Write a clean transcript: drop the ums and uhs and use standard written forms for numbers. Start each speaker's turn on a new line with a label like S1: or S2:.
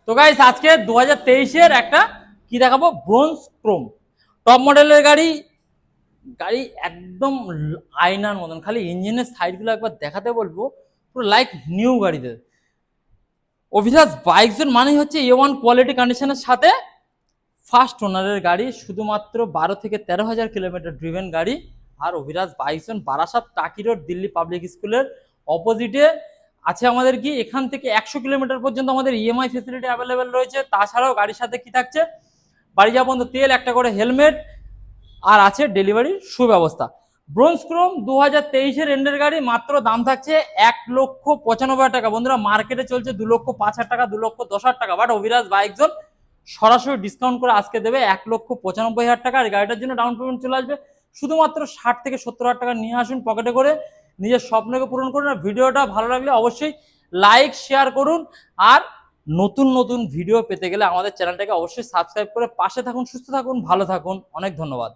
S1: তো গাইস আজকে 2023-এর একটা কি দেখাবো, ব্রোঞ্জ ক্রোম টপ মডেলের গাড়ি। গাড়ি একদম আয়নার মতন, খালি ইঞ্জিনের সাইডগুলো একবার দেখাতে বলবো, পুরো লাইক নিউ গাড়িতে। অভিলাষ বাইকজন মানেই হচ্ছে A1 কোয়ালিটি কন্ডিশনের সাথে ফার্স্ট ওনারের গাড়ি, শুধুমাত্র 12 থেকে 13,000 কিলোমিটার ড্রিভেন গাড়ি। আর অভিলাষ বাইকজন বারাসাত টাকি রোড দিল্লি পাবলিক স্কুলের অপোজিটে আছে আমাদের। কি এখান থেকে 100 কিলোমিটার পর্যন্ত আমাদের ইএমআই ফেসিলিটি অ্যাভেলেবেল রয়েছে। তাছাড়াও গাড়ির সাথে কি থাকছে, বাড়ি যাওয়া পর্যন্ত তেল, একটা করে হেলমেট, আর আছে ডেলিভারির সুব্যবস্থা। ব্রোঞ্জ ক্রোম 2023-এর এন্ডের গাড়ি, মাত্র দাম থাকছে 1,95,000 টাকা। বন্ধুরা মার্কেটে চলছে 2,05,000 টাকা, 2,10,000 টাকা, বাট অভিলাষ বাইকজন সরাসরি ডিসকাউন্ট করে আজকে দেবে 1,95,000 টাকা। আর গাড়িটার জন্য ডাউন পেমেন্ট চলে আসবে শুধুমাত্র 60 থেকে 70,000 টাকা। নিয়ে আসুন পকেটে করে, নিজের স্বপ্নকে পূরণ করুন। আর ভিডিওটা ভালো লাগলে অবশ্যই লাইক শেয়ার করুন। আর নতুন নতুন ভিডিও পেতে গেলে আমাদের চ্যানেলটাকে অবশ্যই সাবস্ক্রাইব করে পাশে থাকুন। সুস্থ থাকুন, ভালো থাকুন, অনেক ধন্যবাদ।